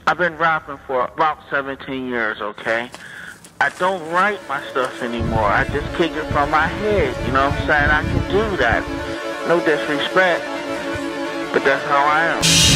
I've been rapping for about 17 years, okay? I don't write my stuff anymore. I just kick it from my head, you know what I'm saying? I can do that. No disrespect, but that's how I am.